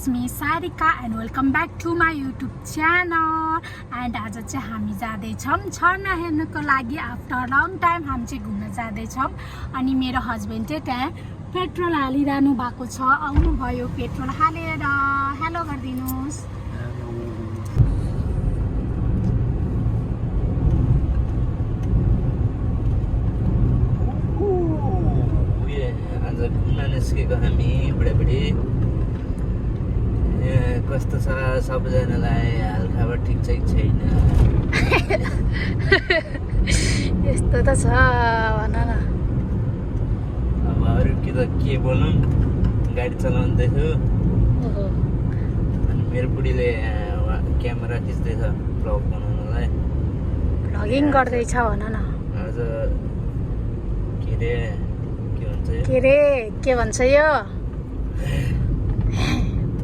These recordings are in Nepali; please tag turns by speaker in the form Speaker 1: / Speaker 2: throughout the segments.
Speaker 1: It's me Sarika and welcome back to my YouTube channel. And आज चाहिँ हामी जाँदैछौँ झरना हेर्नको लागि। आफ्टर लङ टाइम हामी चाहिँ घुम्न जाँदैछौँ। अनि मेरो हस्बेन्ड चाहिँ त्यहाँ पेट्रोल हालिरहनु भएको छ। आउनुभयो पेट्रोल हालेर। हेलो गरिदिनुहोस्।
Speaker 2: निस्केको हामी बुढाबुढी कस्तो छ सबैजनालाई हालखबर ठिक छ कि छैन?
Speaker 1: यस्तो त छ भन न।
Speaker 2: अब अरू के बोलौँ, गाडी चलाउँदैछु अनि मेरो बुढीले क्यामेरा खिच्दैछ भ्लग बनाउनलाई।
Speaker 1: भ्लगिङ गर्दैछ भन न।
Speaker 2: आज
Speaker 1: के भन्छ यो?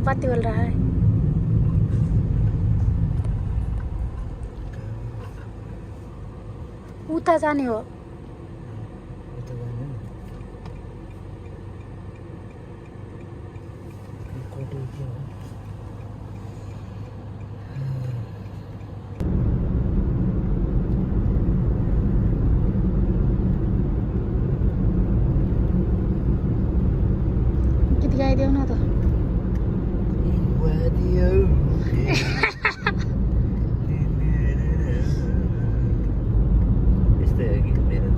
Speaker 1: कति बोल रहा है? उता जाने हो। दिखाइदेऊ न त।
Speaker 2: यस्तै हो कि मेरो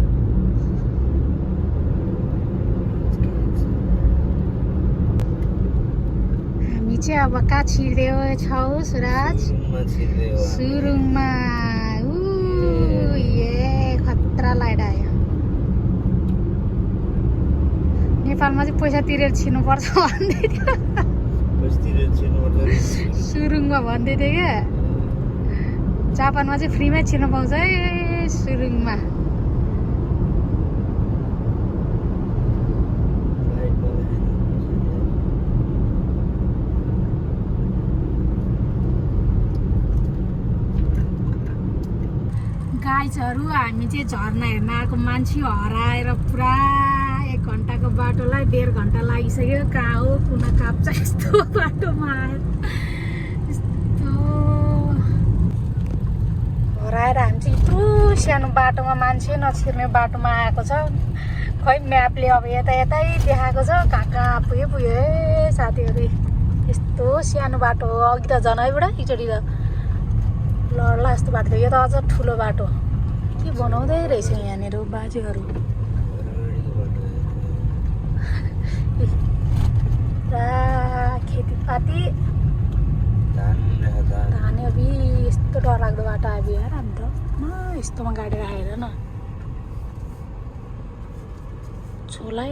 Speaker 1: हामी चाहिँ अब कहाँ छिर्दैछौँ सुराज? सुरुङमा। खतरा लाइट आयो। नेपालमा चाहिँ पैसा तिरेर छिर्नुपर्छ भन्दै थियो। सुरुङमा भन्दै थियो क्या। जापानमा चाहिँ फ्रीमै छिर्नु पाउँछ है सुरुङमा। गाइजहरू हामी चाहिँ झरना हेर्न आएको मान्छे हराएर पुरा 1 घन्टाको बाटोलाई 1.5 घन्टा लागिसक्यो। कहाँ हो कुना काप्चा यस्तो बाटोमा आयो। यस्तो हराएर हामी चाहिँ यत्रो सानो बाटोमा मान्छे नछिर्ने बाटोमा आएको छ। खै म्यापले अब यतै देखाएको छ। कहाँ पुग्यो है साथीहरू। यस्तो सानो बाटो हो। अघि त झन् है बुढा एकचोटि त लड्ला यस्तो बाटो थियो। यो त अझ ठुलो बाटो। के बनाउँदै रहेछ यहाँनिर बाजेहरू। खेतीपाती धान अबि यस्तो डरलाग्दो बाटो आयो यार। हामी त यस्तोमा गाडी राखेर न छोला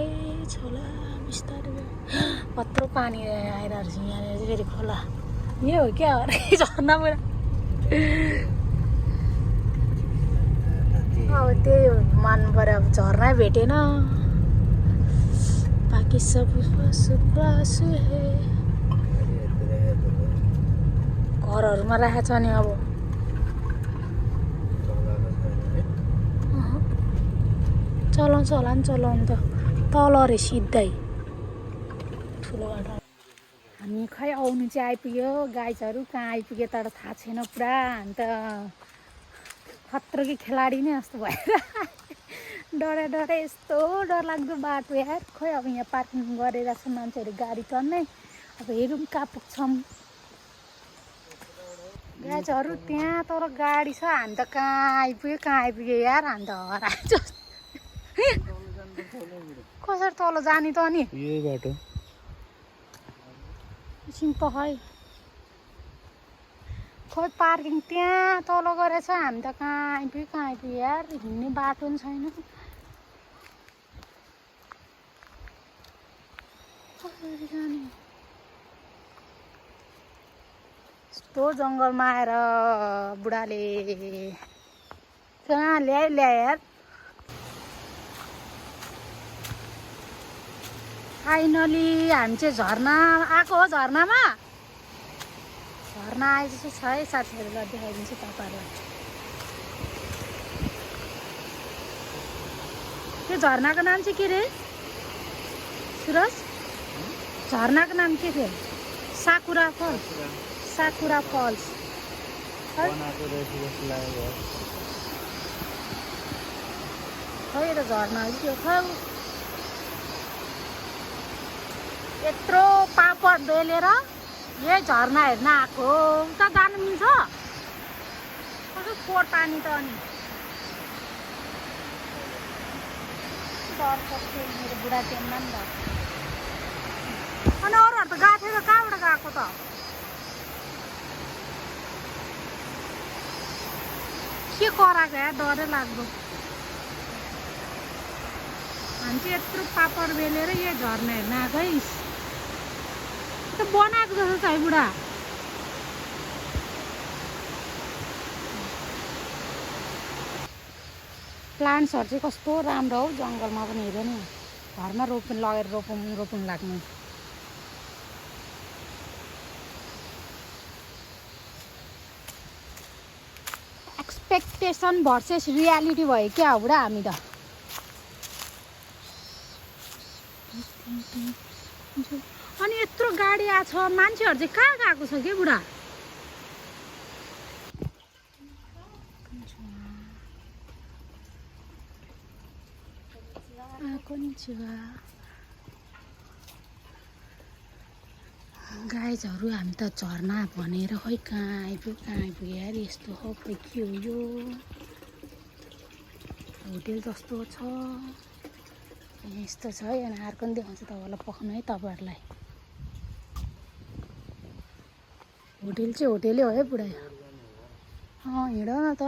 Speaker 1: बिस्तारै कत्रो पानी आइरहेको छ यहाँनिर चाहिँ। फेरि खोला यो हो क्या अरे झर्नाबाट। अब त्यही हो मान्नु पर्यो। अब झर्नै भेटेन। बाँकी सब घरहरूमा राखेको छ नि। अब चलाउँछ होला नि। चलाउनु त तल अरे सिधै ठुलो बाटो। हामी खै आउनु चाहिँ आइपुग्यो। गाइजहरू कहाँ आइपुग्यो तर थाहा छैन। पुरा हामी त खतरो कि खेलाडी नै जस्तो भएर डरे यस्तो डरलाग्दो बाटो यार। खै अब यहाँ पार्किङ गरेर छ मान्छेहरू गाडी चढ्ने। अब हेरौँ कहाँ पुग्छौँ। गाइजहरू त्यहाँ तर गाडी छ। हामी त कहाँ आइपुग्यो यार। हामी त हराएछ। कसरी तल जाने त अनि?
Speaker 2: यही बाटो
Speaker 1: सिम्पल खै पार्किङ त्यहाँ तल गरेछ। हामी त कहाँ आइपुग्यो यार। हिँड्ने बाटो पनि छैन। कसरी जाने? यस्तो जङ्गलमा आएर बुढाले कहाँ ल्यायो यार। फाइनली हामी चाहिँ झरना आएको हो। झरनामा झरना आए जस्तो छ है साथीहरूलाई देखाइदिन्छु तपाईँहरूलाई। त्यो झरनाको नाम चाहिँ के रे सुरज? झरनाको नाम के थियो? साकुरा फल्स साकुरा फल्स
Speaker 2: बनाएको रहेछ जस्तो लाग्यो
Speaker 1: खै त झर्ना हो कि खै यत्रो पापड बेलेर यही झर्ना हेर्न आएको उता जानु मिल्छ कस्तो फोहोर पानी त अनि डर सक्थ्यो मेरो बुढा टेनमा नि त अनि अरूहरू त गएको थियो त कहाँबाट गएको त के कराएको या डरै लाग्दो हामी चाहिँ यत्रो पापड बेलेर यो झर्ना हेर्न आएको है त बनाएको जस्तो छ है बुढा प्लान्ट्सहरू चाहिँ कस्तो राम्रो हौ जङ्गलमा पनि हेर्यो नि घरमा लगेर रोपौँ लाग्नु एक्सपेक्टेसन भर्सेस रियालिटी भयो क्या बुढा हामी त अनि यत्रो गाडी आएको छ मान्छेहरू चाहिँ कहाँ गएको छ के बुढा गाइजहरू हामी त झर्ना भनेर खै कहाँ आइपुग्यो यार यस्तो हो खै के हो यो होटेल जस्तो छ यस्तो छ है अनि अर्को पनि देखाउँछ तपाईँहरूलाई पखाउनु है तपाईँहरूलाई होटेल चाहिँ होटेलै हो है बुढा हिँड न त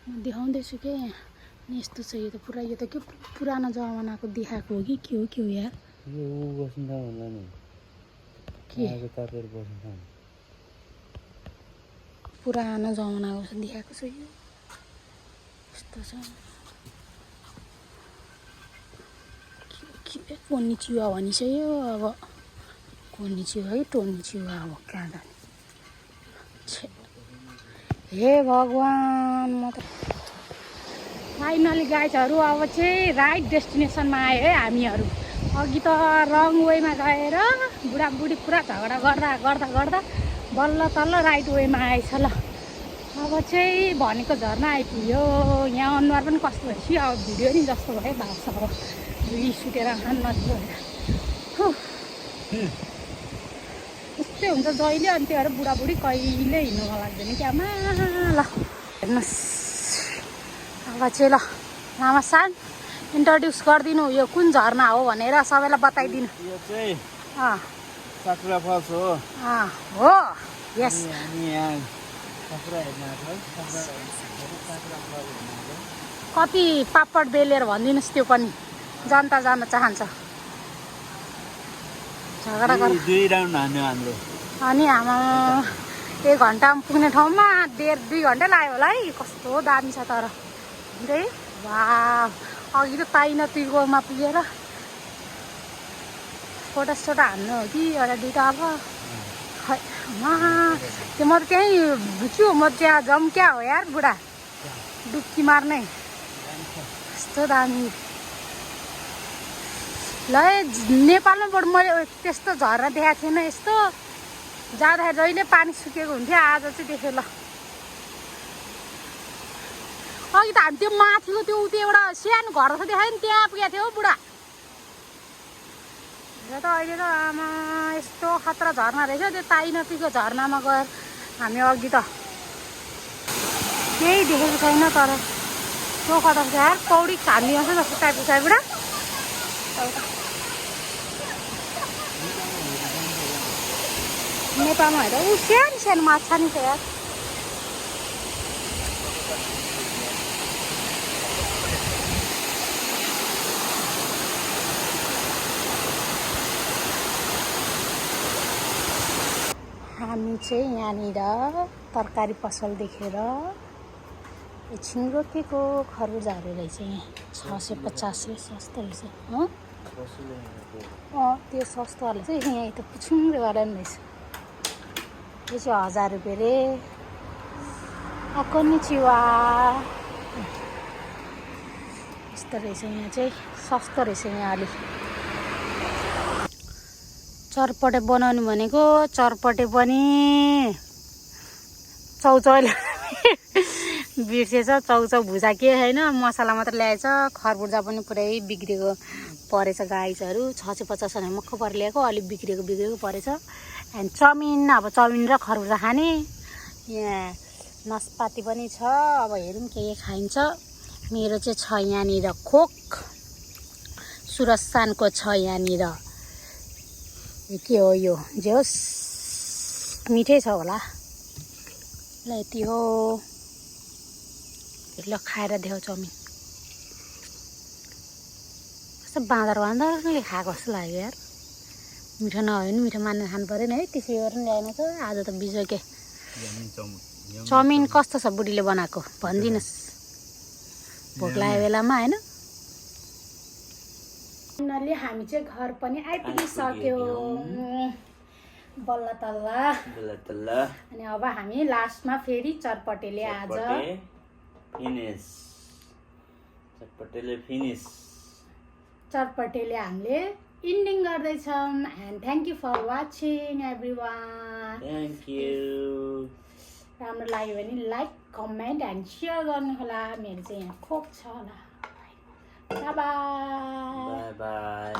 Speaker 1: म देखाउँदैछु के अनि यस्तो छ यो त पुरा यो त के पुरानो जमानाको देखाएको हो कि के हो यार
Speaker 2: यो बस्नु होला नि
Speaker 1: के पुरानो जमानाको देखाएको छ यो यस्तो छ के कोनिचिवा भनिसक्यो अब कोनिचिवा है टोनिचिवा अब कहाँ जाने हे भगवान् म त फाइनली गाइजहरू अब चाहिँ राइट डेस्टिनेसनमा आयो है हामीहरू अघि त रङ वेमा गएर बुढाबुढी पुरा झगडा गर्दा बल्ल तल्ल राइट वेमा आएछ ल अब चाहिँ भनेको झर्ना आइपुग्यो यहाँ अनुहार पनि कस्तो भएछ अब भिडियो नि जस्तो भयो भाषा अब रिस उठेर नजिक भएर यस्तै हुन्छ जहिले अनि त्यो भएर बुढाबुढी कहिले हिँड्नु मन लाग्दैन कि आमा ल हेर्नुहोस् अब चाहिँ ल लामा सान इन्ट्रोड्युस गरिदिनु यो कुन झर्ना हो भनेर सबैलाई बताइदिनु
Speaker 2: यो चाहिँ साकुरा फल्स हो
Speaker 1: हो यस कति पापड बेलेर भनिदिनुहोस् त्यो पनि जनता जान चाहन्छ झगडा गर
Speaker 2: 2 राउन्ड हान्यो हाम्रो
Speaker 1: अनि हाम्रो 1 घन्टामा पुग्ने ठाउँमा 1.5-2 घन्टा लाग्यो होला है कस्तो दामी छ तर है वाह अघि त ताइनतीकोमा पुगेर फोटोसोटो हान्नु हो कि एउटा दुइटा अब खै त्यो म त त्यहीँ के हो म त्यहाँ जाउँ क्या हो यार बुढा डुब्की मार्ने कस्तो दामी ल नेपालमा बरु मैले त्यस्तो झर्ना देखाएको थिएन यस्तो जाँदाखेरि जहिले पानी सुकेको हुन्थ्यो आज चाहिँ देखेँ ल अघि त हामी त्यो माथिको त्यो एउटा सानो घर जस्तो देखायो नि त्यहाँ पुगेको थियो हौ बुढा र त अहिले त आमा यस्तो खतरा झर्ना रहेछ त्यो ताइनतीको झर्नामा गएर हामी अघि त केही देखेको छैन तर त्यो कता छ यार पौडी हानिदिन्छ जस्तो टाइपको छ बुढा नेपालमा हेर ऊ सानो सानो माछा नि छ यार हामी चाहिँ यहाँनिर तरकारी पसल देखेर एकछिन रोकेको खरबुजाहरू रहेछ यहाँ 650 सस्तो रहेछ त्यो सस्तोवाला चाहिँ यहाँ त पुछुङ्रेवाला पनि रहेछ यो चाहिँ 1000 रुपियाँ रे कोनिचिवा यस्तो रहेछ यहाँ चाहिँ सस्तो रहेछ यहाँ अलिक चरपटे बनाउनु भनेको चरपटे पनि चौचौले बिर्सेछ। चौचौ भुजा के होइन मसला मात्र ल्याएछ। खरबुजा पनि पुरै बिग्रेको परेछ गाइजहरू। 650 भने मक्ख पर ल्याएको अलिक बिग्रेको परेछ। एन्ड चाउमिन अब चाउमिन र खरबुजा खाने। यहाँ नास्पाती पनि छ। अब हेरौँ के खाइन्छ। मेरो चाहिँ छ यहाँनिर कोक। सुरसानको छ यहाँनिर। के हो यो जे होस् मिठै छ होला। ल यति हो। ल खाएर देऊ चाउमिन। कस्तो बाँदरले खाएको जस्तो लाग्यो यार। मिठो नभए पनि मिठो मानेर खानु पऱ्यो नि है। त्यसै गरेर नि ल्याएन त आज त बिजोके। चाउमिन कस्तो छ बुढीले बनाएको भनिदिनुहोस् भोक लागेको बेलामा होइन। फाइनली हामी चाहिँ घर पनि आइपुगिसक्यो बल्ल तल्ल। अनि अब हामी लास्टमा फेरि चरपटेले आज चरपटेले हामीले इन्डिङ गर्दैछौँ। And thank you for watching everyone.
Speaker 2: Thank you.
Speaker 1: राम्रो लाग्यो भने लाइक कमेन्ट एन्ड सेयर गर्नु होला। मेरो चाहिँ यहाँ खोक छ होला। By by.